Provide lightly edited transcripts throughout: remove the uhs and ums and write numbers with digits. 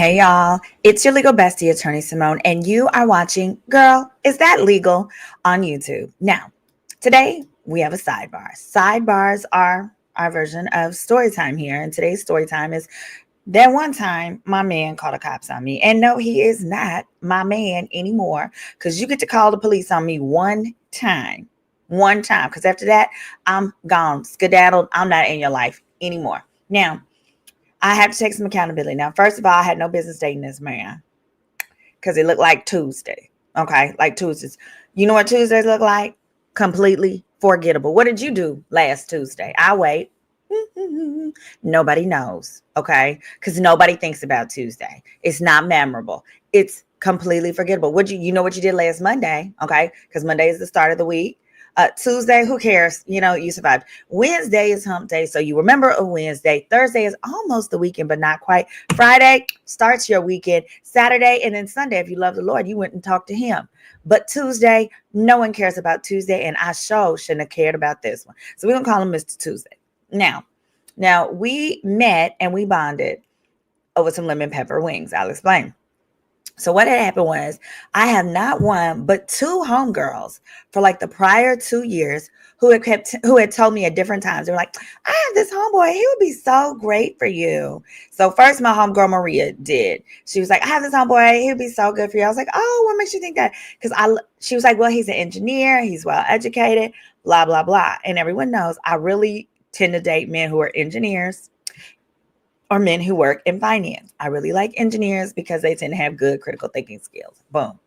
Hey y'all, it's your legal bestie, attorney Simone, and you are watching Girl, Is That Legal on YouTube. Now, today we have a sidebar. Sidebars are our version of story time here, and today's story time is that one time my man called the cops on me. And no, he is not my man anymore because you get to call the police on me one time. One time, because after that, I'm gone, skedaddled. I'm not in your life anymore. Now, I have to take some accountability. Now, first of all, I had no business dating this man because it looked like Tuesday. Okay, like Tuesdays. You know what Tuesdays look like? Completely forgettable. What did you do last Tuesday? I wait. Nobody knows. Okay, because nobody thinks about Tuesday. It's not memorable. It's completely forgettable. What you know what you did last Monday? Okay, because Monday is the start of the week. Tuesday, who cares? You know, you survived. Wednesday is hump day, so you remember a Wednesday. Thursday is almost the weekend, but not quite. Friday starts your weekend. Saturday, and then Sunday, if you love the Lord, you went and talked to him. But Tuesday, no one cares about Tuesday, and I sure shouldn't have cared about this one. So we're going to call him Mr. Tuesday. Now, we met and we bonded over some lemon pepper wings. I'll explain. So what had happened was I have not one, but two homegirls for like the prior 2 years who had told me at different times. They were like, I have this homeboy. He would be so great for you. So first my homegirl Maria did. She was like, I have this homeboy. He would be so good for you. I was like, oh, what makes you think that? She was like, well, he's an engineer. He's well educated, blah, blah, blah. And everyone knows I really tend to date men who are engineers or men who work in finance. I really like engineers because they tend to have good critical thinking skills. Boom.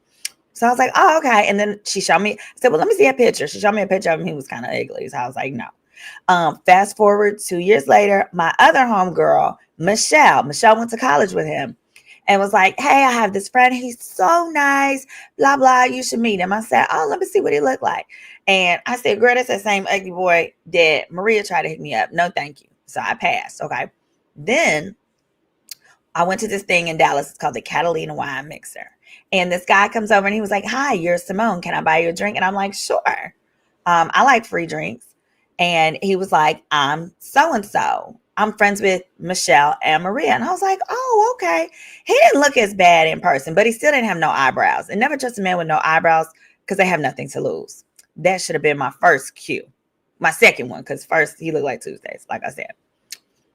So I was like, oh, okay. And then she showed me, I said, well, let me see a picture. She showed me a picture of him. He was kind of ugly. So I was like, no. Fast forward 2 years later, my other homegirl, Michelle went to college with him and was like, hey, I have this friend. He's so nice, blah, blah. You should meet him. I said, oh, let me see what he looked like. And I said, girl, that's the same ugly boy that Maria tried to hit me up. No, thank you. So I passed. Okay. Then I went to this thing in Dallas. It's called the Catalina Wine Mixer. And this guy comes over and he was like, hi, you're Simone. Can I buy you a drink? And I'm like, sure. I like free drinks. And he was like, I'm so-and-so. I'm friends with Michelle and Maria. And I was like, oh, okay. He didn't look as bad in person, but he still didn't have no eyebrows. And never trust a man with no eyebrows because they have nothing to lose. That should have been my first cue. My second one, because first he looked like Tuesdays, like I said.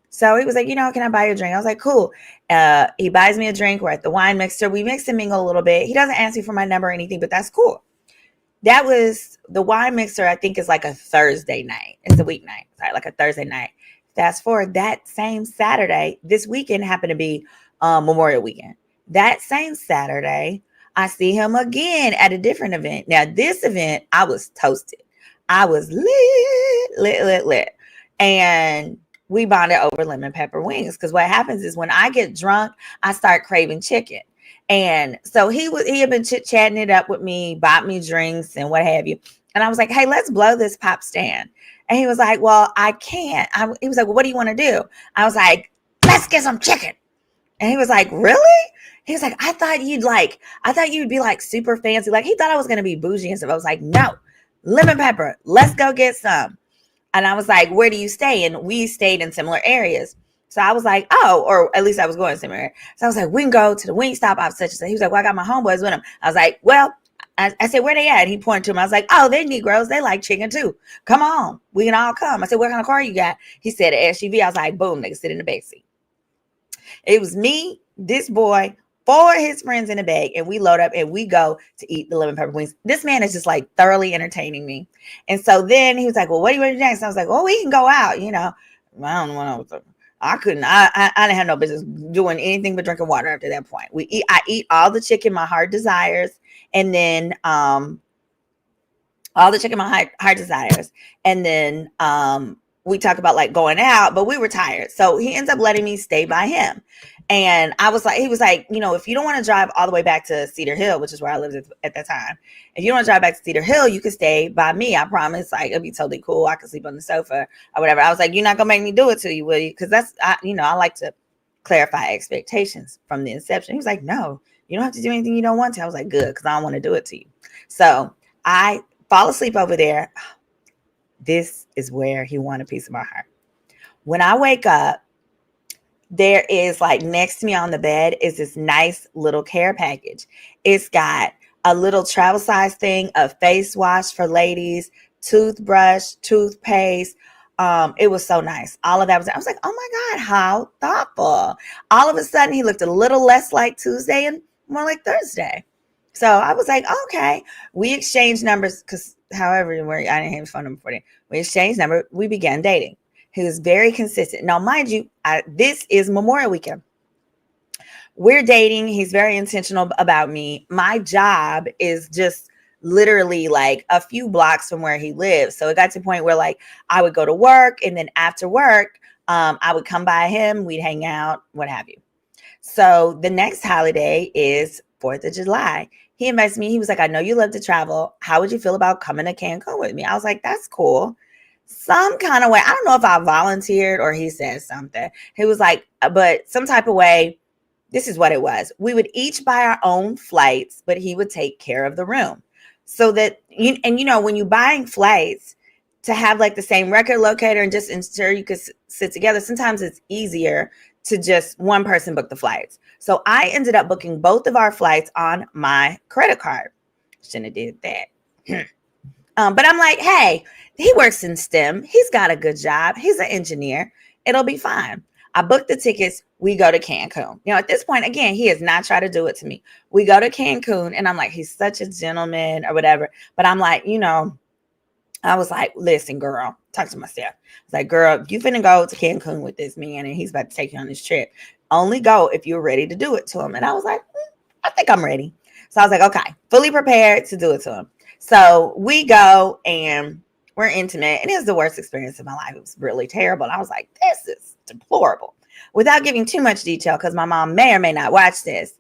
So he was like, can I buy you a drink? I was like, cool. He buys me a drink. We're at the wine mixer. We mix and mingle a little bit. He doesn't ask me for my number or anything, but that's cool. That was the wine mixer, I think, is like a Thursday night. It's a weeknight. Sorry, like a Thursday night. Fast forward, that same Saturday, this weekend happened to be Memorial Weekend. That same Saturday, I see him again at a different event. Now, this event, I was toasted. I was lit. And we bonded over lemon pepper wings because what happens is when I get drunk, I start craving chicken. And so he had been chit-chatting it up with me, bought me drinks and what have you. And I was like, hey, let's blow this pop stand. And he was like, well, I can't. He was like, well, what do you want to do? I was like, let's get some chicken. And he was like, really? He was like, I thought you'd be like super fancy. Like he thought I was going to be bougie and stuff. I was like, no, lemon pepper. Let's go get some. And I was like, where do you stay? And we stayed in similar areas. So I was like, oh, or at least I was going somewhere. So I was like, we can go to the wing stop off such and such. He was like, well, I got my homeboys with him. I was like, well, I said, where they at? And he pointed to him. I was like, oh, they're Negroes. They like chicken too. Come on. We can all come. I said, what kind of car you got? He said, an SUV. I was like, boom, they can sit in the back seat. It was me, this boy, 4 of his friends in the bag, and we load up and we go to eat the lemon pepper wings. This man is just like thoroughly entertaining me. And so then he was like, well, what do you want to do next? And I was like, well, we can go out, I don't want to. I couldn't. I didn't have no business doing anything but drinking water after that point. I eat all the chicken my heart desires, and then all the chicken my heart desires, and then we talk about like going out, but we were tired, so he ends up letting me stay by him. And he was like, if you don't want to drive all the way back to Cedar Hill, which is where I lived at that time, if you don't want to drive back to Cedar Hill, you can stay by me. I promise. Like, it'll be totally cool. I can sleep on the sofa or whatever. I was like, you're not gonna make me do it to you, will you? Because I like to clarify expectations from the inception. He was like, no, you don't have to do anything you don't want to. I was like, good, because I don't want to do it to you. So I fall asleep over there. This is where he won a piece of my heart. When I wake up, there is like next to me on the bed is this nice little care package. It's got a little travel size thing, a face wash for ladies, toothbrush, toothpaste. It was so nice. All of that was, I was like, oh my God, how thoughtful. All of a sudden, he looked a little less like Tuesday and more like Thursday. So I was like, okay. We exchanged numbers because, however, I didn't have his phone number before then. We exchanged numbers. We began dating. He was very consistent. Now, mind you, this is Memorial Weekend. We're dating. He's very intentional about me. My job is just literally like a few blocks from where he lives. So it got to the point where like I would go to work, and then after work, I would come by him. We'd hang out, what have you. So the next holiday is 4th of July. He invites me. He was like, I know you love to travel. How would you feel about coming to Cancun with me? I was like, that's cool. Some kind of way. I don't know if I volunteered or he said something. He was like, but some type of way. This is what it was. We would each buy our own flights, but he would take care of the room. So that when you're buying flights, to have like the same record locator and just ensure you could sit together, sometimes it's easier to just one person book the flights. So I ended up booking both of our flights on my credit card. Shouldn't have did that. But I'm like, hey, he works in STEM. He's got a good job. He's an engineer. It'll be fine. I booked the tickets. We go to Cancun. At this point, again, he has not tried to do it to me. We go to Cancun, and I'm like, he's such a gentleman or whatever. But I'm like, I was like, listen, girl, talk to myself. I was like, girl, you finna go to Cancun with this man, and he's about to take you on this trip. Only go if you're ready to do it to him. And I was like, I think I'm ready. So I was like, okay, fully prepared to do it to him. So we go, and we're intimate, and it was the worst experience of my life. It was really terrible. And I was like, this is deplorable. Without giving too much detail, because my mom may or may not watch this,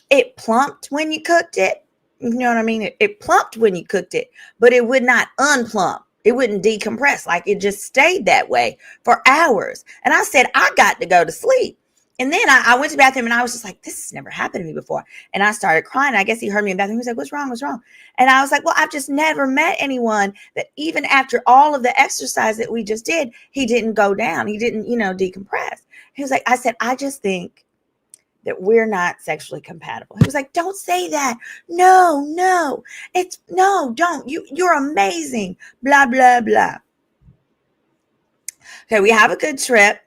it plumped when you cooked it. You know what I mean? It plumped when you cooked it, but it would not unplump. It wouldn't decompress. Like, it just stayed that way for hours. And I said, I got to go to sleep. And then I went to the bathroom, and I was just like, this has never happened to me before. And I started crying. I guess he heard me in the bathroom. He was like, what's wrong? What's wrong? And I was like, well, I've just never met anyone that even after all of the exercise that we just did, he didn't go down. He didn't, decompress. He was like, I said, I just think that we're not sexually compatible. He was like, don't say that. No, don't. You're amazing. Blah, blah, blah. Okay, we have a good trip.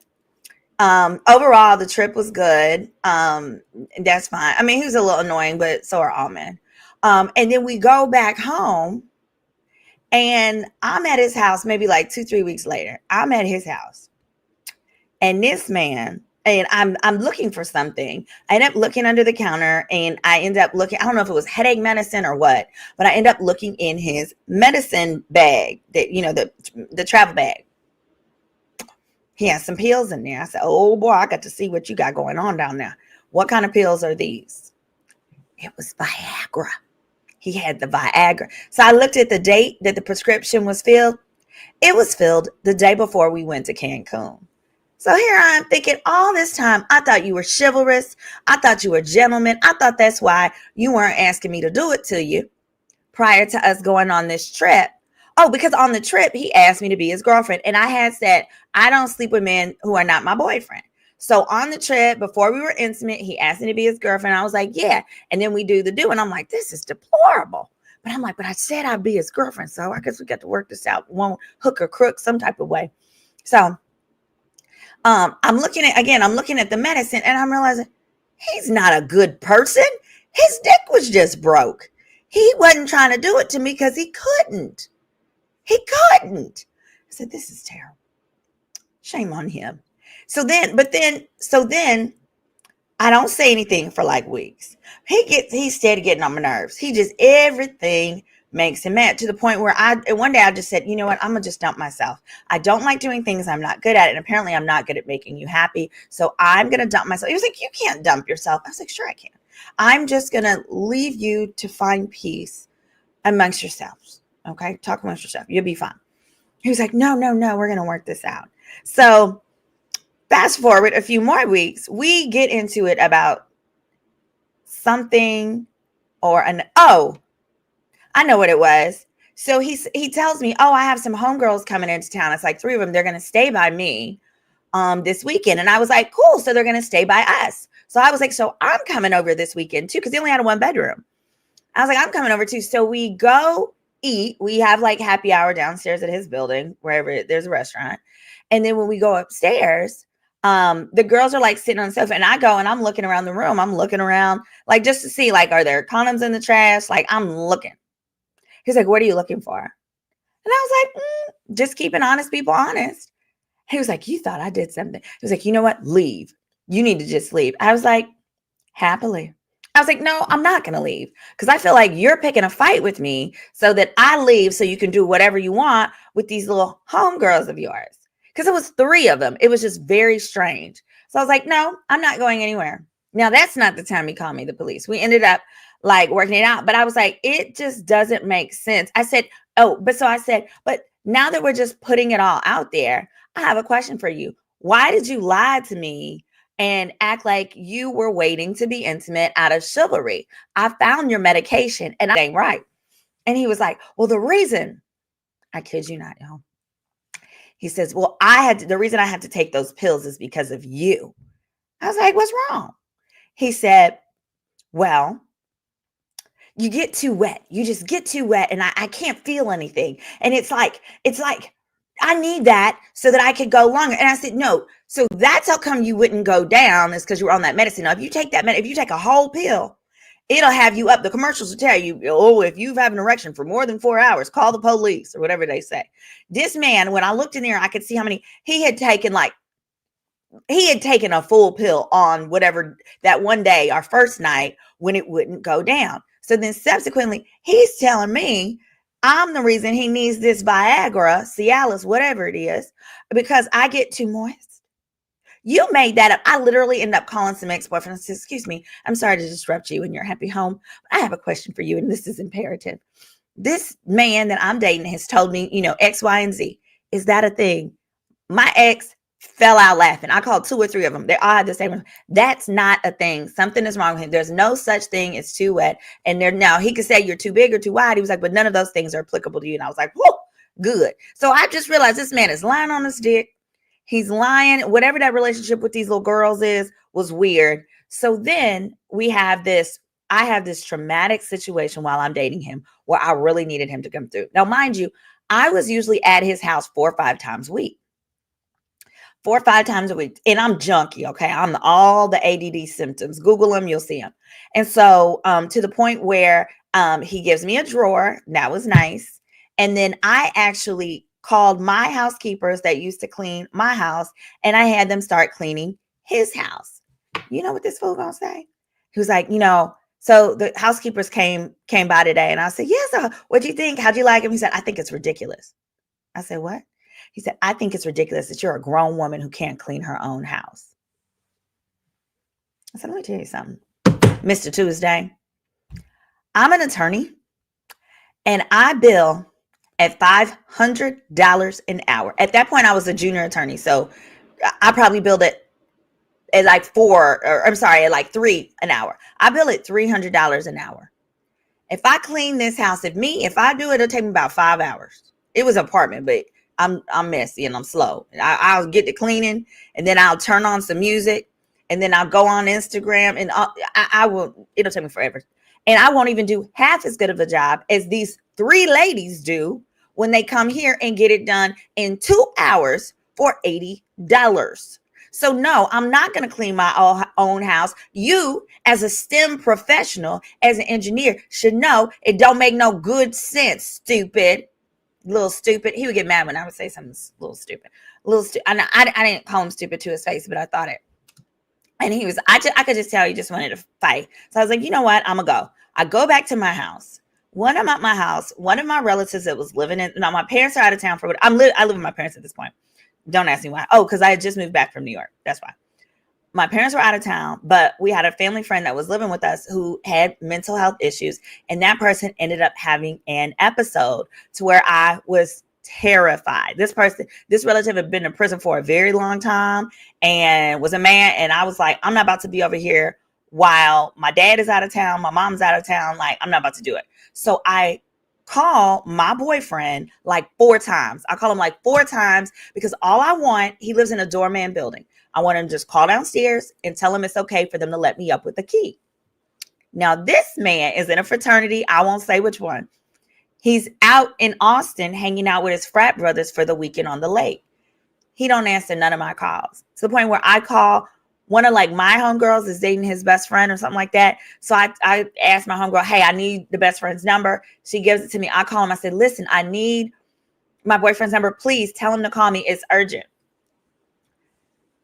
Overall, the trip was good. That's fine. I mean, he was a little annoying, but so are all men. And then we go back home, and I'm at his house maybe like 2-3 weeks later. I'm at his house, and this man, and I'm looking for something. I end up looking under the counter, and I end up looking, I don't know if it was headache medicine or what, but I end up looking in his medicine bag, that the travel bag. He has some pills in there. I said, oh boy, I got to see what you got going on down there. What kind of pills are these? It was Viagra. He had the Viagra. So I looked at the date that the prescription was filled. It was filled the day before we went to Cancun. So here I am thinking, all this time, I thought you were chivalrous. I thought you were a gentleman. I thought that's why you weren't asking me to do it to you prior to us going on this trip. Oh, because on the trip, he asked me to be his girlfriend. And I had said, I don't sleep with men who are not my boyfriend. So on the trip, before we were intimate, he asked me to be his girlfriend. I was like, yeah. And then we do the do. And I'm like, this is deplorable. But I'm like, but I said I'd be his girlfriend. So I guess we got to work this out. Won't hook or crook some type of way. So I'm looking at the medicine, and I'm realizing he's not a good person. His dick was just broke. He wasn't trying to do it to me because he couldn't. He couldn't. I said, this is terrible. Shame on him. So then I don't say anything for like weeks. He's steady getting on my nerves. Everything makes him mad, to the point where one day I just said, you know what? I'm going to just dump myself. I don't like doing things I'm not good at. And apparently I'm not good at making you happy. So I'm going to dump myself. He was like, you can't dump yourself. I was like, sure I can. I'm just going to leave you to find peace amongst yourselves. Okay, talk amongst yourself. You'll be fine. He was like, no, we're going to work this out. So fast forward a few more weeks, we get into it about something I know what it was. So he tells me, I have some homegirls coming into town. It's like 3 of them. They're going to stay by me. this weekend. And I was like, cool. So they're going to stay by us. So I was like, so I'm coming over this weekend too, because they only had a 1-bedroom. I was like, I'm coming over too. So we go eat. We have like happy hour downstairs at his building, wherever there's a restaurant. And then when we go upstairs, the girls are like sitting on the sofa, and I go and I'm looking around the room. I'm looking around like just to see, like, are there condoms in the trash? Like, I'm looking. He's like, what are you looking for? And I was like, just keeping honest people honest. He was like, you thought I did something. He was like, you know what? Leave. You need to just leave. I was like, happily. I was like, no, I'm not going to leave, because I feel like you're picking a fight with me so that I leave so you can do whatever you want with these little homegirls of yours. Because it was 3 of them. It was just very strange. So I was like, no, I'm not going anywhere. Now, that's not the time he called me the police. We ended up like working it out. But I was like, it just doesn't make sense. I said, but now that we're just putting it all out there, I have a question for you. Why did you lie to me and act like you were waiting to be intimate out of chivalry? I found your medication and I ain't right. And he was like, well, the reason, I kid you not, y'all. He says, well, the reason I had to take those pills is because of you. I was like, what's wrong? He said, well, you get too wet. You just get too wet and I can't feel anything. And it's like, I need that so that I could go longer. And I said, no. So that's how come you wouldn't go down, is because you were on that medicine. Now, if you take if you take a whole pill, it'll have you up. The commercials will tell you, oh, if you've had an erection for more than 4 hours, call the police or whatever they say. This man, when I looked in there, I could see how many he had taken. Like, he had taken a full pill on whatever that one day, our first night, when it wouldn't go down. So then subsequently, he's telling me I'm the reason he needs this Viagra, Cialis, whatever it is, because I get too moist. You made that up. I literally ended up calling some ex-boyfriends and said, excuse me, I'm sorry to disrupt you in your happy home. But I have a question for you, and this is imperative. This man that I'm dating has told me, X, Y, and Z. Is that a thing? My ex fell out laughing. I called 2 or 3 of them. They all had the same. That's not a thing. Something is wrong with him. There's no such thing as too wet. And now he could say you're too big or too wide. He was like, but none of those things are applicable to you. And I was like, whoa, good. So I just realized this man is lying on his dick. He's lying. Whatever that relationship with these little girls was weird. So then I have this traumatic situation while I'm dating him where I really needed him to come through. Now, mind you, I was usually at his house 4 or 5 times a week. 4 or 5 times a week. And I'm junky. Okay. I'm all the ADD symptoms. Google them. You'll see them. And so, to the point where, he gives me a drawer. That was nice. And then I actually called my housekeepers that used to clean my house, and I had them start cleaning his house. You know what this fool gonna say? He was like, so the housekeepers came by today, and I said, yes, what'd you think? How'd you like him? He said, I think it's ridiculous. I said, what? He said, I think it's ridiculous that you're a grown woman who can't clean her own house. I said, let me tell you something, Mr. Tuesday. I'm an attorney, and I bill at $500 an hour. At that point, I was a junior attorney, so I probably billed it at like at like $3 an hour. I bill at $300 an hour. If I clean this house, if I do it, it'll take me about 5 hours. It was an apartment, but I'm messy and I'm slow. I'll get to cleaning, and then I'll turn on some music, and then I'll go on Instagram, and it'll take me forever. And I won't even do half as good of a job as these 3 ladies do when they come here and get it done in 2 hours for $80. So no, I'm not going to clean my own house. You, as a STEM professional, as an engineer, should know it don't make no good sense, stupid. Little stupid. He would get mad when I would say something little stupid. I didn't call him stupid to his face, but I thought it. And he was, I could just tell he just wanted to fight. So I was like, you know what? I'm going to go. I go back to my house. When I'm at my house, one of my relatives that was living in, now my parents are out of town for what I live with my parents at this point. Don't ask me why. Oh, because I had just moved back from New York. That's why. My parents were out of town, but we had a family friend that was living with us who had mental health issues. And that person ended up having an episode to where I was terrified. This relative had been in prison for a very long time and was a man. And I was like, I'm not about to be over here while my dad is out of town, my mom's out of town. Like, I'm not about to do it. So I call my boyfriend like 4 times. I call him like 4 times because all I want, he lives in a doorman building. I want him to just call downstairs and tell him it's okay for them to let me up with the key. Now, this man is in a fraternity. I won't say which one. He's out in Austin hanging out with his frat brothers for the weekend on the lake. He don't answer none of my calls, to the point where I call one of like my homegirls is dating his best friend or something like that. So I asked my homegirl, hey, I need the best friend's number. She gives it to me. I call him. I said, listen, I need my boyfriend's number. Please tell him to call me. It's urgent.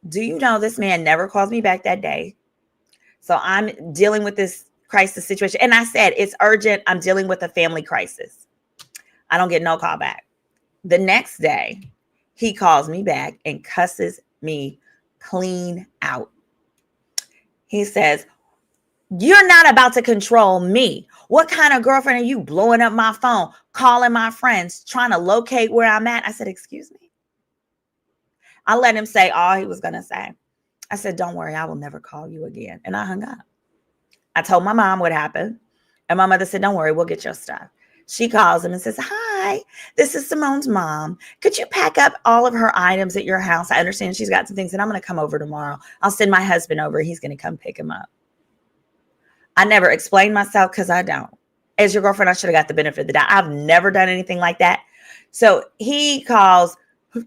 Do you know this man never calls me back that day? So I'm dealing with this crisis situation. And I said, it's urgent. I'm dealing with a family crisis. I don't get no call back. The next day, he calls me back and cusses me clean out. He says, you're not about to control me. What kind of girlfriend are you? Blowing up my phone, calling my friends, trying to locate where I'm at. I said, excuse me. I let him say all he was going to say. I said, don't worry, I will never call you again. And I hung up. I told my mom what happened. And my mother said, don't worry, we'll get your stuff. She calls him and says, hi, this is Simone's mom. Could you pack up all of her items at your house? I understand she's got some things and I'm going to come over tomorrow. I'll send my husband over. He's going to come pick him up. I never explained myself because I don't. As your girlfriend, I should have got the benefit of the doubt. I've never done anything like that. So he calls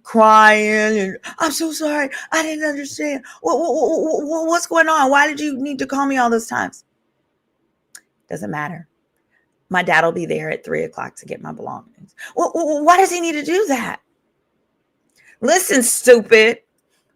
crying and I'm so sorry. I didn't understand. What's going on? Why did you need to call me all those times? Doesn't matter. My dad will be there at 3:00 to get my belongings. Why does he need to do that? Listen, stupid.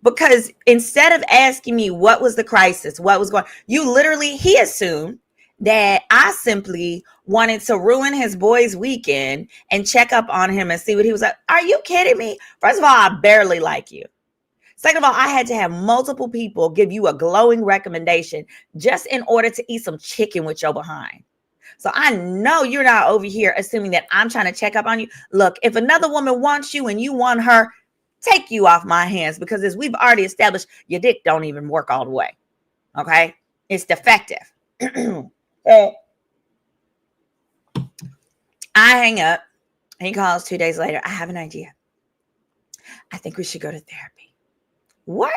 Because instead of asking me what was the crisis, what was going on, he assumed that I simply wanted to ruin his boy's weekend and check up on him and see what he was like. Are you kidding me? First of all, I barely like you. Second of all, I had to have multiple people give you a glowing recommendation just in order to eat some chicken with your behind. So I know you're not over here assuming that I'm trying to check up on you. Look, if another woman wants you and you want her, take you off my hands, because as we've already established, your dick don't even work all the way. Okay? It's defective. I hang up. He calls 2 days later. I have an idea. I think we should go to therapy. What?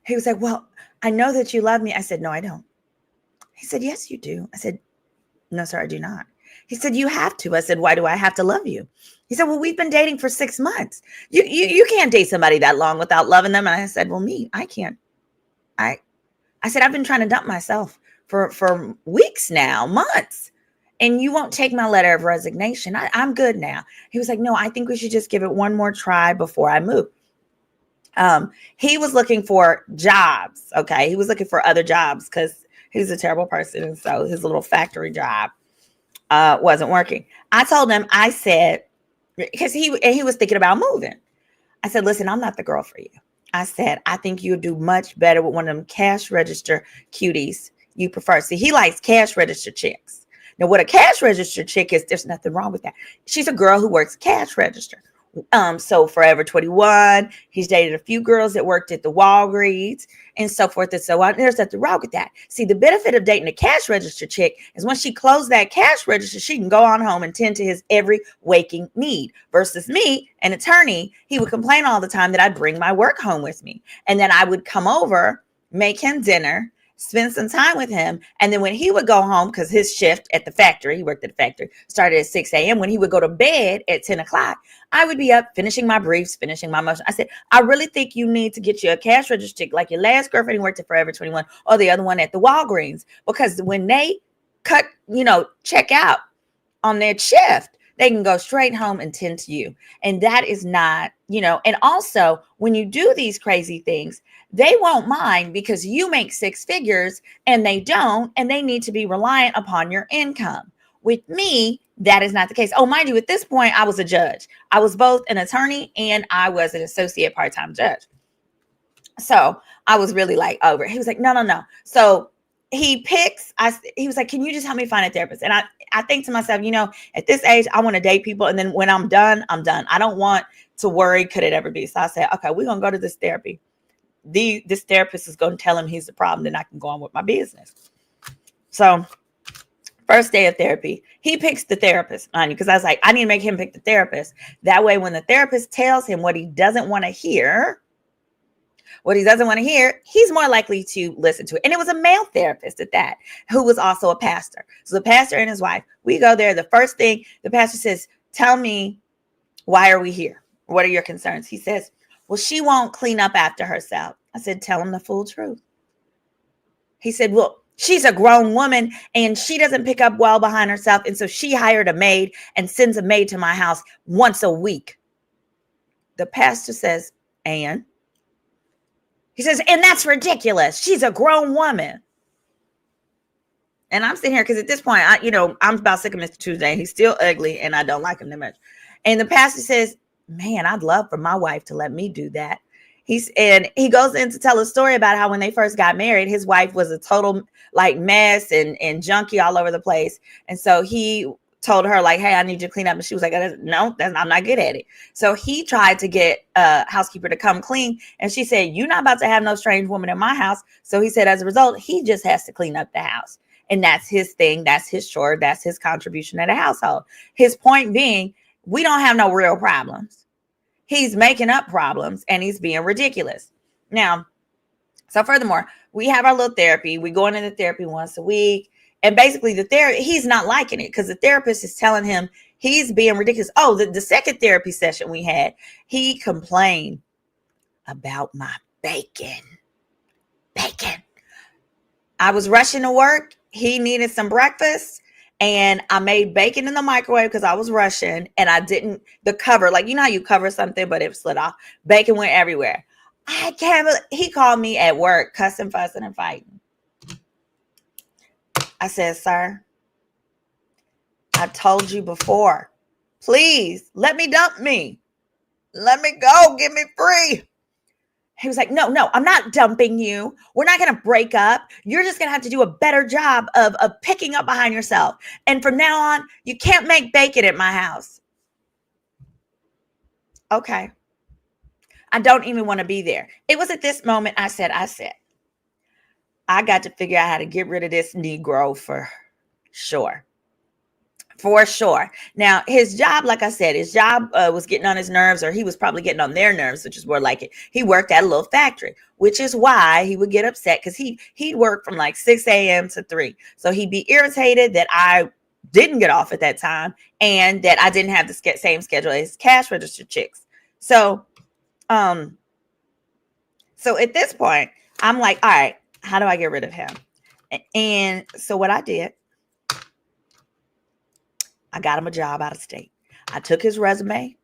He was like, well, I know that you love me. I said, no, I don't. He said, yes, you do. I said, no, sir, I do not. He said, you have to. I said, why do I have to love you? He said, well, we've been dating for 6 months. You can't date somebody that long without loving them. And I said, well, I can't. I said, I've been trying to dump myself for weeks now, months. And you won't take my letter of resignation. I'm good now. He was like, no, I think we should just give it one more try before I move. He was looking for jobs. Okay. He was looking for other jobs because he's a terrible person. And so his little factory job wasn't working. I told him, I said, because he was thinking about moving. I said, listen, I'm not the girl for you. I said, I think you'll do much better with one of them cash register cuties you prefer. See, he likes cash register chicks. Now, what a cash register chick is, there's nothing wrong with that. She's a girl who works cash register. So Forever 21, he's dated a few girls that worked at the Walgreens and so forth and so on. There's nothing wrong with that. See, the benefit of dating a cash register chick is when she closed that cash register, she can go on home and tend to his every waking need. Versus me, an attorney, he would complain all the time that I'd bring my work home with me. And then I would come over, make him dinner, spend some time with him. And then when he would go home, because his shift at the factory, he worked at the factory, started at 6 a.m. When he would go to bed at 10 o'clock, I would be up finishing my briefs, finishing my motion. I said, I really think you need to get you a cash register chick like your last girlfriend who worked at Forever 21 or the other one at the Walgreens. Because when they check out on their shift, they can go straight home and tend to you. And that is not, and also when you do these crazy things, they won't mind because you make 6 figures and they don't, and they need to be reliant upon your income. With me, that is not the case. Oh, mind you, at this point, I was a judge. I was both an attorney and I was an associate part-time judge. So I was really like over it. He was like, no. So he was like, can you just help me find a therapist? And I think to myself, at this age, I want to date people. And then when I'm done, I'm done. I don't want to worry, could it ever be? So I said, okay, we're going to go to this therapy. This therapist is going to tell him he's the problem. Then I can go on with my business. So First day of therapy, he picks the therapist on you because I was like, I need to make him pick the therapist. That way, when the therapist tells him what he doesn't want to hear, he's more likely to listen to it. And it was a male therapist at that, who was also a pastor. So the pastor and his wife, we go there. The first thing the pastor says, tell me, why are we here? What are your concerns? He says, well, she won't clean up after herself. I said, tell him the full truth. He said, well, she's a grown woman and she doesn't pick up well behind herself. And so she hired a maid and sends a maid to my house once a week. The pastor says, and? He says, and that's ridiculous. She's a grown woman. And I'm sitting here because at this point, I'm about sick of Mr. Tuesday. He's still ugly and I don't like him that much. And the pastor says, man, I'd love for my wife to let me do that. He goes in to tell a story about how when they first got married, his wife was a total like mess and junkie all over the place. And so he told her like, hey, I need you to clean up. And she was like, no, I'm not good at it. So he tried to get a housekeeper to come clean. And she said, you're not about to have no strange woman in my house. So he said, as a result, he just has to clean up the house. And that's his thing. That's his chore. That's his contribution to the household. His point being, we don't have no real problems. He's making up problems and he's being ridiculous. Now, so furthermore, we have our little therapy. We go into the therapy once a week. And basically he's not liking it because the therapist is telling him he's being ridiculous. Oh, the second therapy session we had, he complained about my bacon. I was rushing to work. He needed some breakfast. And I made bacon in the microwave because I was rushing and I didn't, the cover, like, you know how you cover something, but it slid off. Bacon went everywhere. He called me at work, cussing, fussing, and fighting. I said, sir, I told you before, please let me dump me. Let me go. Get me free. He was like, no, I'm not dumping you. We're not going to break up. You're just going to have to do a better job of picking up behind yourself. And from now on, you can't make bacon at my house. Okay. I don't even want to be there. It was at this moment I said, I got to figure out how to get rid of this Negro for sure. For sure. Now, his job, like I said, was getting on his nerves, or he was probably getting on their nerves, which is more like it. He worked at a little factory, which is why he would get upset because he'd work from like 6 a.m. to 3. So he'd be irritated that I didn't get off at that time and that I didn't have the same schedule as cash register chicks. So at this point, I'm like, all right, how do I get rid of him? And so what I did, I got him a job out of state. I took his resume.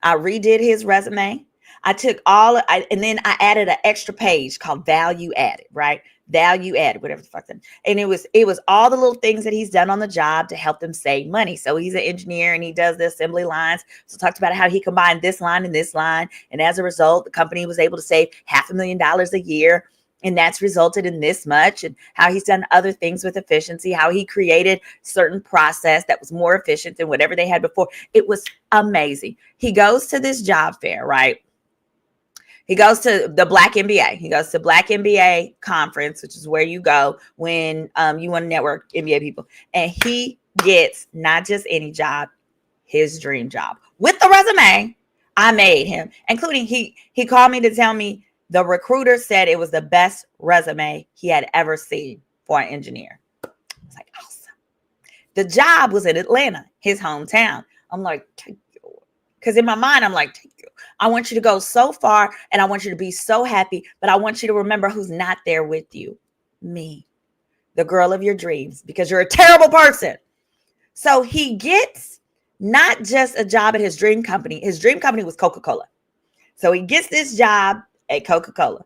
I redid his resume. And then I added an extra page called value added, right? Value added, whatever the fuck. And it was all the little things that he's done on the job to help them save money. So he's an engineer and he does the assembly lines. So talked about how he combined this line and this line. And as a result, the company was able to save $500,000 a year. And that's resulted in this much, and how he's done other things with efficiency, how he created certain process that was more efficient than whatever they had before. It was amazing. He goes to this job fair, right? He goes to the Black MBA. He goes to Black MBA conference, which is where you go when you want to network MBA people. And he gets not just any job, his dream job. With the resume I made him, including he called me to tell me the recruiter said it was the best resume he had ever seen for an engineer. I was like, awesome. The job was in Atlanta, his hometown. I'm like, take you. Because in my mind, I'm like, take you. I want you to go so far and I want you to be so happy, but I want you to remember who's not there with you. Me, the girl of your dreams, because you're a terrible person. So he gets not just a job at his dream company. His dream company was Coca-Cola. So he gets this job at Coca-Cola.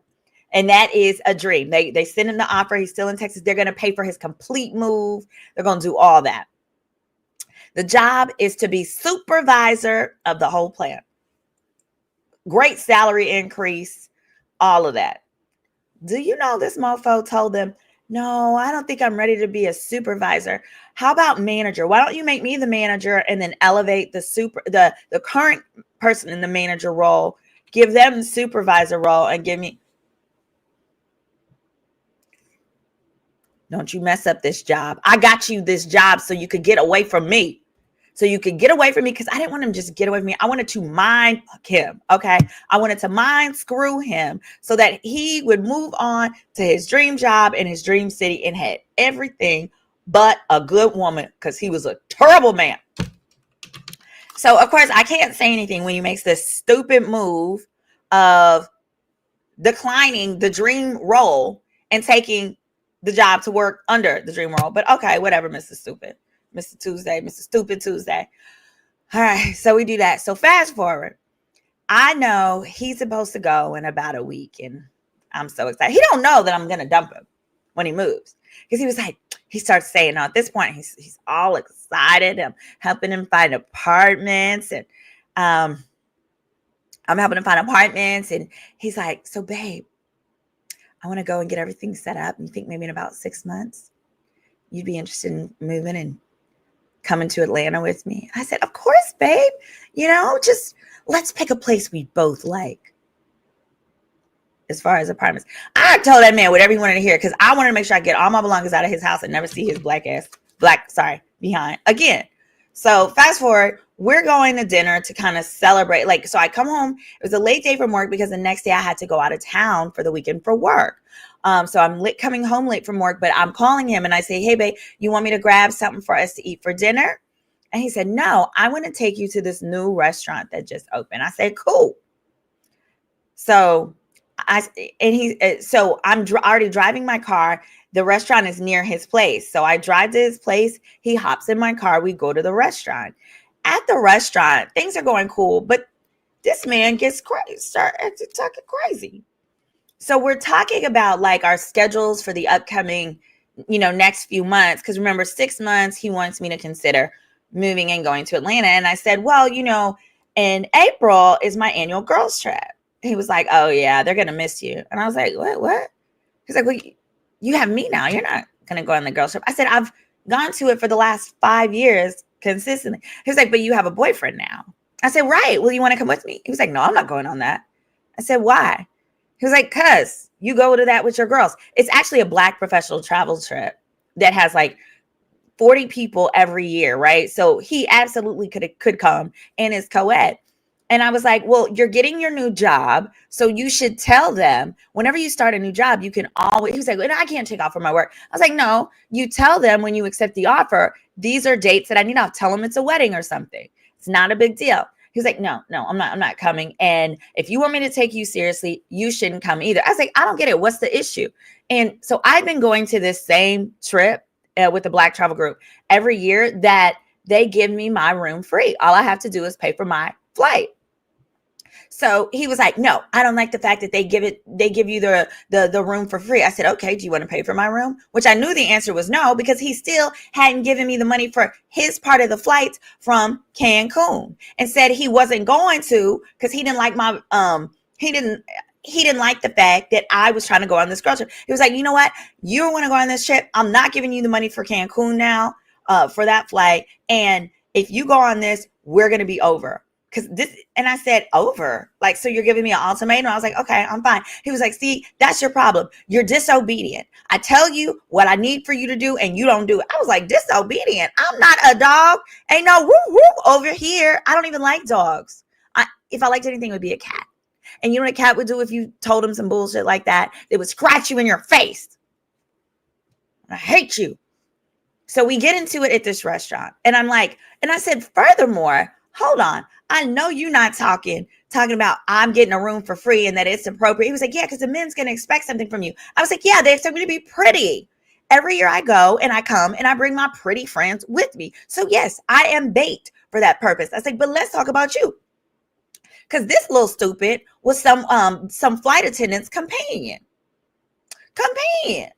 And that is a dream. They send him the offer. He's still in Texas. They're going to pay for his complete move. They're going to do all that. The job is to be supervisor of the whole plant. Great salary increase, all of that. Do you know this mofo told them, no, I don't think I'm ready to be a supervisor. How about manager? Why don't you make me the manager and then elevate the current person in the manager role, give them the supervisor role and give me. Don't you mess up this job. I got you this job so you could get away from me. So you could get away from me, because I didn't want him to just get away from me. I wanted to mind fuck him. Okay. I wanted to mind screw him so that he would move on to his dream job in his dream city and had everything but a good woman, because he was a terrible man. So of course I can't say anything when he makes this stupid move of declining the dream role and taking the job to work under the dream role. But okay, whatever, Mr. Stupid. Mr. Tuesday, Mr. Stupid Tuesday. All right, so we do that. So fast forward. I know he's supposed to go in about a week, and I'm so excited. He don't know that I'm going to dump him when he moves, because he was like, he starts saying, at this point, he's all excited. I'm helping him find apartments, and I'm helping him find apartments. And he's like, so babe, I want to go and get everything set up. And you think maybe in about 6 months, you'd be interested in moving and coming to Atlanta with me? I said, of course, babe. Just let's pick a place we both like. As far as apartments, I told that man whatever he wanted to hear, because I wanted to make sure I get all my belongings out of his house and never see his behind again. So fast forward, we're going to dinner to kind of celebrate. So I come home. It was a late day from work because the next day I had to go out of town for the weekend for work. So I'm coming home late from work, but I'm calling him and I say, hey, babe, you want me to grab something for us to eat for dinner? And he said, no, I want to take you to this new restaurant that just opened. I said, cool. So I'm already driving my car. The restaurant is near his place. So I drive to his place. He hops in my car. We go to the restaurant. At the restaurant, things are going cool, but this man gets crazy, start talking crazy. So we're talking about our schedules for the upcoming, next few months. Because remember, 6 months, he wants me to consider moving and going to Atlanta. And I said, well, in April is my annual girls trip. He was like, oh yeah, they're going to miss you. And I was like, what? He's like, well, you have me now. You're not going to go on the girls trip. I said, I've gone to it for the last 5 years consistently. He was like, but you have a boyfriend now. I said, right. Well, you want to come with me? He was like, no, I'm not going on that. I said, why? He was like, cuz you go to that with your girls. It's actually a Black professional travel trip that has 40 people every year, right? So he absolutely could come and is co-ed. And I was like, well, you're getting your new job, so you should tell them whenever you start a new job, you can always, he was like, well, I can't take off from my work. I was like, no, you tell them when you accept the offer, these are dates that I need off. Tell them it's a wedding or something. It's not a big deal. He was like, no, I'm not coming. And if you want me to take you seriously, you shouldn't come either. I was like, I don't get it. What's the issue? And so I've been going to this same trip with the Black travel group every year that they give me my room free. All I have to do is pay for my flight. So he was like, no, I don't like the fact that they give you the room for free. I said, okay, do you want to pay for my room? Which I knew the answer was no, because he still hadn't given me the money for his part of the flight from Cancun, and said he wasn't going to, because he didn't like he didn't like the fact that I was trying to go on this girl trip. He was like, you know what? You want to go on this trip. I'm not giving you the money for Cancun now, for that flight. And if you go on this, we're going to be over. And I said, over? So you're giving me an ultimatum? I was like, okay, I'm fine. He was like, see, that's your problem. You're disobedient. I tell you what I need for you to do, and you don't do it. I was like, disobedient? I'm not a dog. Ain't no whoop whoop over here. I don't even like dogs. If I liked anything, it would be a cat. And you know what a cat would do if you told him some bullshit like that? It would scratch you in your face. I hate you. So we get into it at this restaurant. And I'm like, and I said, furthermore, hold on. I know you're not talking about I'm getting a room for free and that it's appropriate. He was like, yeah, because the men's going to expect something from you. I was like, yeah, they expect me to be pretty. Every year I go and I come and I bring my pretty friends with me. So yes, I am bait for that purpose. I said, but let's talk about you. Because this little stupid was some flight attendant's companion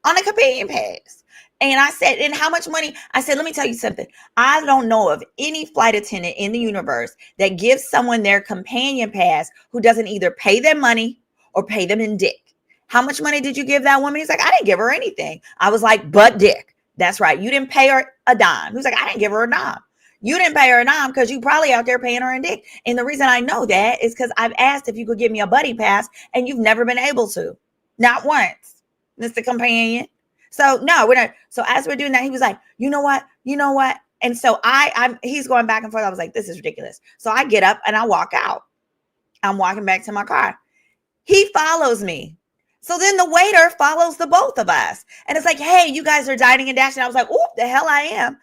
on a companion pass. And I said, and how much money? I said, let me tell you something. I don't know of any flight attendant in the universe that gives someone their companion pass who doesn't either pay them money or pay them in dick. How much money did you give that woman? He's like, I didn't give her anything. I was like, but dick. That's right. You didn't pay her a dime. He was like, I didn't give her a dime. You didn't pay her a dime because you probably out there paying her in dick. And the reason I know that is because I've asked if you could give me a buddy pass and you've never been able to. Not once, Mr. Companion. So no, we're not. So as we're doing that, he was like, you know what? You know what? And so he's going back and forth. I was like, this is ridiculous. So I get up and I walk out. I'm walking back to my car. He follows me. So then the waiter follows the both of us. And it's like, hey, you guys are dining and dashing. I was like, oop, the hell I am.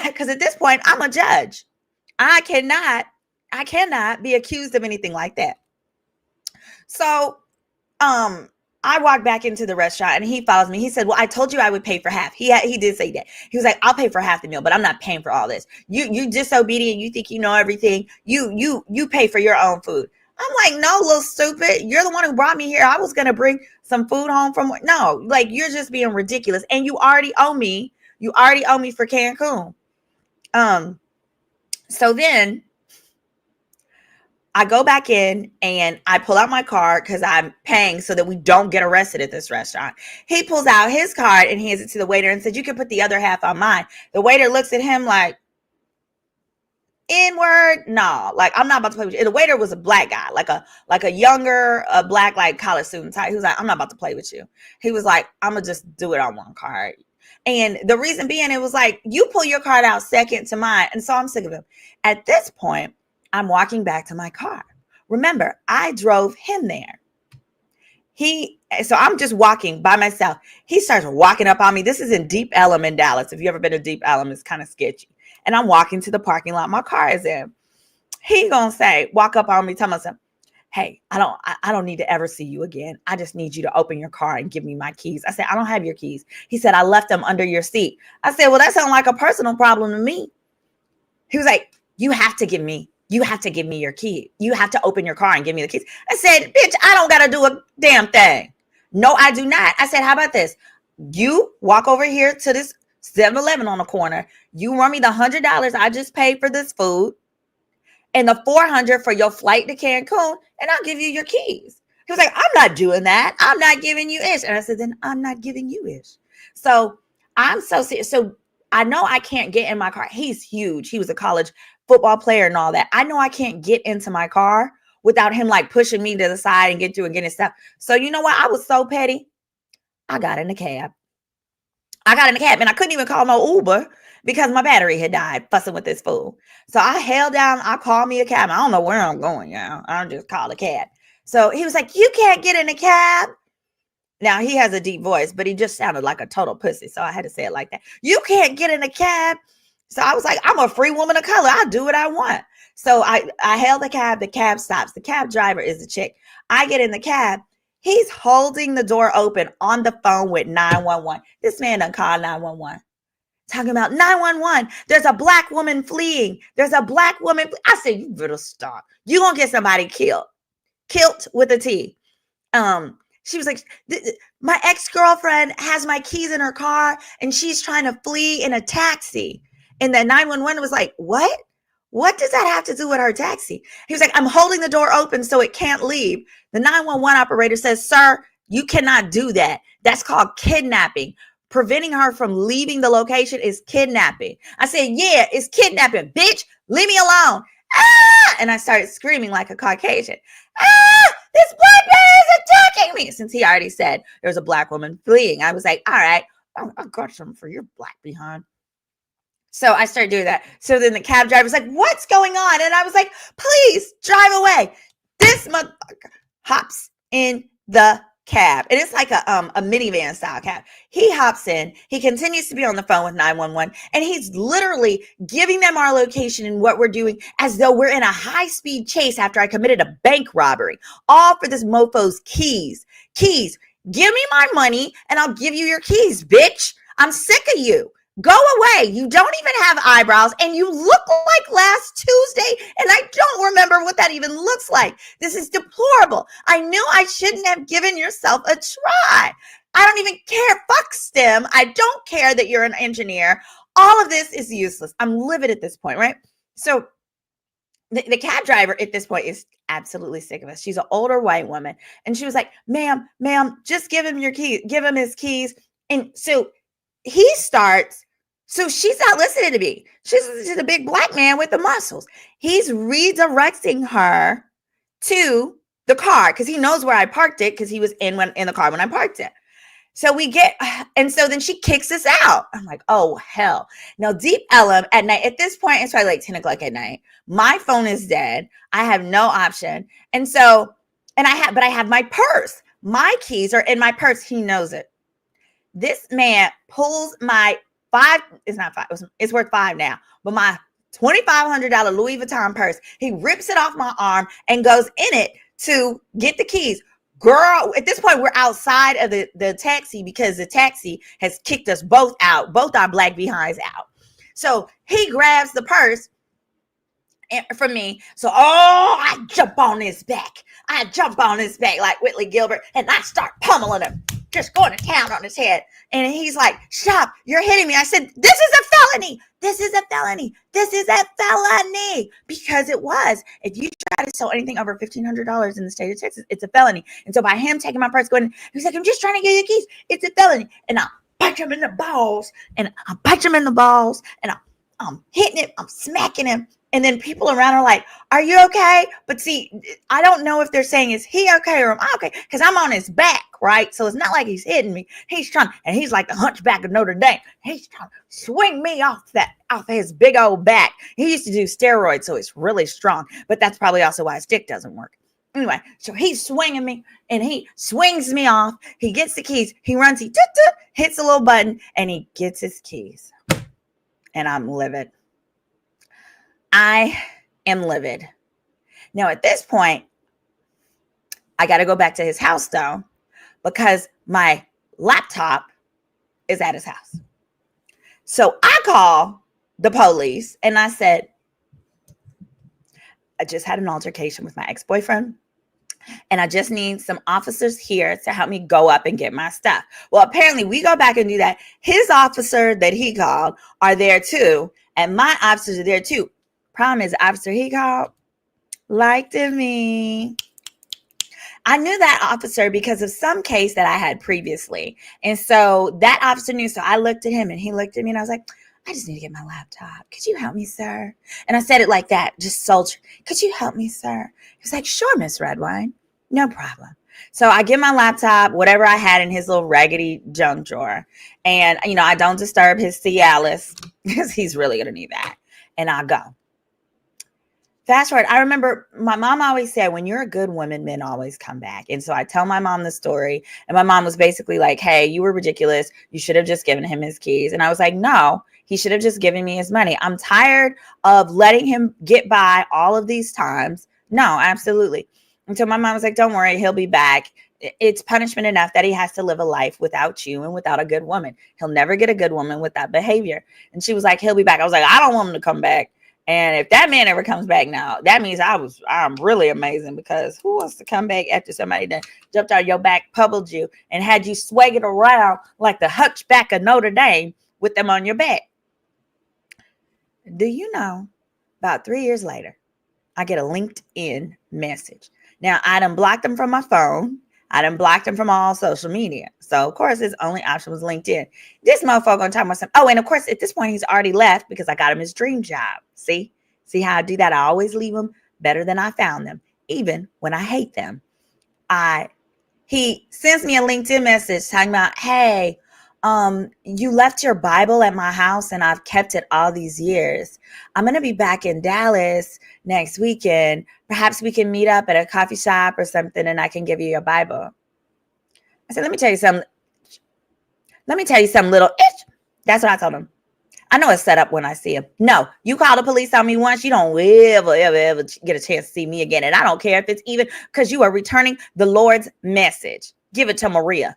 Because at this point, I'm a judge. I cannot be accused of anything like that. So I walked back into the restaurant and he follows me. He said, well, I told you I would pay for half. He did say that. He was like, I'll pay for half the meal, but I'm not paying for all this. You disobedient. You think you know everything. You pay for your own food. I'm like, no, little stupid. You're the one who brought me here. I was going to bring some food home from. No, like you're just being ridiculous. And you already owe me. You already owe me for Cancun. So then I go back in and I pull out my card because I'm paying so that we don't get arrested at this restaurant. He pulls out his card and hands it to the waiter and said, you can put the other half on mine. The waiter looks at him like, N-word? No, like I'm not about to play with you. The waiter was a black guy, like a younger, black, like college student type. He was like, I'm not about to play with you. He was like, I'm gonna just do it on one card. And the reason being, it was like, you pull your card out second to mine. And so I'm sick of him. At this point, I'm walking back to my car. Remember, I drove him there. So I'm just walking by myself. He starts walking up on me. This is in Deep Ellum in Dallas. If you ever been to Deep Ellum, it's kind of sketchy. And I'm walking to the parking lot my car is in. He gonna say, walk up on me, tell myself, hey, I don't need to ever see you again. I just need you to open your car and give me my keys. I said, I don't have your keys. He said, I left them under your seat. I said, well, that sounds like a personal problem to me. He was like, you have to give me your key. You have to open your car and give me the keys. I said, bitch, I don't got to do a damn thing. No, I do not. I said, how about this? You walk over here to this 7-Eleven on the corner. You run me the $100 I just paid for this food and the $400 for your flight to Cancun, and I'll give you your keys. He was like, I'm not doing that. I'm not giving you ish. And I said, then I'm not giving you ish. So I'm so serious. So I know I can't get in my car. He's huge. He was a college football player and all that. I know I can't get into my car without him like pushing me to the side and get through and getting stuff. So you know what? I was so petty. I got in the cab. And I couldn't even call no Uber because my battery had died fussing with this fool. So I called me a cab. I don't know where I'm going, y'all. I just called a cab. So he was like, you can't get in a cab. Now he has a deep voice, but he just sounded like a total pussy. So I had to say it like that. You can't get in a cab. So I was like, I'm a free woman of color. I'll do what I want. So I hailed the cab. The cab stops. The cab driver is the chick. I get in the cab. He's holding the door open on the phone with 911. This man done called 911. Talking about 911. There's a black woman fleeing. There's a black woman. I said, you better stop. You're going to get somebody killed. Killed with a T. She was like, my ex-girlfriend has my keys in her car and she's trying to flee in a taxi. And the 911 was like, what? What does that have to do with her taxi? He was like, I'm holding the door open so it can't leave. The 911 operator says, sir, you cannot do that. That's called kidnapping. Preventing her from leaving the location is kidnapping. I said, yeah, it's kidnapping. Bitch, leave me alone. Ah! And I started screaming like a Caucasian. Ah! This black man is attacking me. Since he already said there's a black woman fleeing, I was like, all right, I got something for your black behind. So I started doing that. So then the cab driver was like, what's going on? And I was like, please drive away. This motherfucker hops in the cab. And it's like a minivan style cab. He hops in. He continues to be on the phone with 911. And he's literally giving them our location and what we're doing as though we're in a high-speed chase after I committed a bank robbery. All for this mofo's keys. Keys. Give me my money and I'll give you your keys, bitch. I'm sick of you. Go away. You don't even have eyebrows and you look like last Tuesday and I don't remember what that even looks like. This is deplorable. I knew I shouldn't have given yourself a try. I don't even care. Fuck STEM. I don't care that you're an engineer. All of this is useless. I'm livid at this point, right? So the cab driver at this point is absolutely sick of us. She's an older white woman. And she was like, ma'am, just give him your keys. Give him his keys. And so he starts. So she's not listening to me. She's listening to the big black man with the muscles. He's redirecting her to the car because he knows where I parked it because he was in the car when I parked it. So we get, and so then she kicks us out. I'm like, oh, hell. Now, Deep Ellum at night, at this point, it's probably like 10 o'clock at night. My phone is dead. I have no option. And so, but I have my purse. My keys are in my purse. He knows it. This man pulls my it's not five, it's worth $5 now, but my $2,500 Louis Vuitton purse. He rips it off my arm and goes in it to get the keys. Girl, at this point, we're outside of the taxi because the taxi has kicked us both out, both our black behinds out. So he grabs the purse from me. So, I jump on his back. I jump on his back like Whitley Gilbert, and I start pummeling him, just going to town on his head. And he's like, stop, you're hitting me. I said, this is a felony. This is a felony. This is a felony. Because it was. If you try to sell anything over $1,500 in the state of Texas, it's a felony. And so by him taking my purse, going, he's like, I'm just trying to get your keys. It's a felony. And I punch him in the balls. And I'm hitting him. I'm smacking him. And then people around are like, are you okay? But see, I don't know if they're saying, is he okay or am I okay? Because I'm on his back, right? So it's not like he's hitting me. He's trying, and he's like the hunchback of Notre Dame. He's trying to swing me off his big old back. He used to do steroids, so it's really strong. But that's probably also why his dick doesn't work. Anyway, so he's swinging me, and he swings me off. He gets the keys. He runs, he hits a little button, and he gets his keys. And I'm livid. I am livid. Now, at this point, I got to go back to his house, though, because my laptop is at his house. So I call the police, and I said, I just had an altercation with my ex-boyfriend, and I just need some officers here to help me go up and get my stuff. Well, apparently, we go back and do that. His officer that he called are there, too, and my officers are there, too. Problem is, the officer he called liked me. I knew that officer because of some case that I had previously. And so that officer knew. So I looked at him and he looked at me and I was like, I just need to get my laptop. Could you help me, sir? And I said it like that, just sultry. Could you help me, sir? He was like, sure, Miss Redwine. No problem. So I get my laptop, whatever I had in his little raggedy junk drawer. And, I don't disturb his Cialis because he's really going to need that. And I go. Fast forward, I remember my mom always said, when you're a good woman, men always come back. And so I tell my mom the story. And my mom was basically like, hey, you were ridiculous. You should have just given him his keys. And I was like, no, he should have just given me his money. I'm tired of letting him get by all of these times. No, absolutely. And so my mom was like, don't worry, he'll be back. It's punishment enough that he has to live a life without you and without a good woman. He'll never get a good woman with that behavior. And she was like, he'll be back. I was like, I don't want him to come back. And if that man ever comes back now, that means I'm really amazing, because who wants to come back after somebody that jumped on your back, pummeled you, and had you swagging around like the hunchback of Notre Dame with them on your back? Do you know, about 3 years later, I get a LinkedIn message. Now, I done blocked them from my phone. I done blocked him from all social media. So, of course, his only option was LinkedIn. This motherfucker on top of something. Oh, and of course, at this point, he's already left because I got him his dream job. See how I do that? I always leave them better than I found them, even when I hate them. He sends me a LinkedIn message talking about, hey, you left your Bible at my house and I've kept it all these years. I'm going to be back in Dallas next weekend. Perhaps we can meet up at a coffee shop or something and I can give you your Bible. I said, let me tell you something, little itch. That's what I told him. I know it's set up when I see him. No, you call the police on me once, you don't ever get a chance to see me again. And I don't care if it's even because you are returning the Lord's message. Give it to Maria.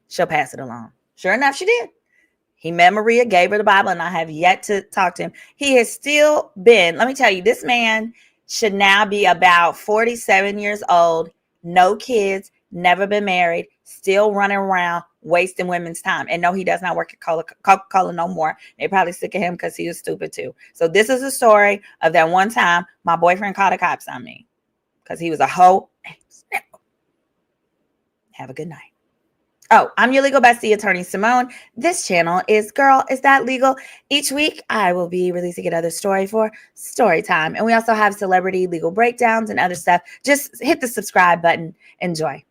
She'll pass it along. Sure enough, she did. He met Maria, gave her the Bible, and I have yet to talk to him. He has still been, let me tell you, this man should now be about 47 years old, no kids, never been married, still running around, wasting women's time. And no, he does not work at Coca-Cola no more. They probably sick of him because he was stupid too. So this is a story of that one time my boyfriend called the cops on me because he was a hoe. Have a good night. Oh, I'm your legal bestie, attorney Simone. This channel is Girl, Is That Legal? Each week, I will be releasing another story for story time. And we also have celebrity legal breakdowns and other stuff. Just hit the subscribe button. Enjoy.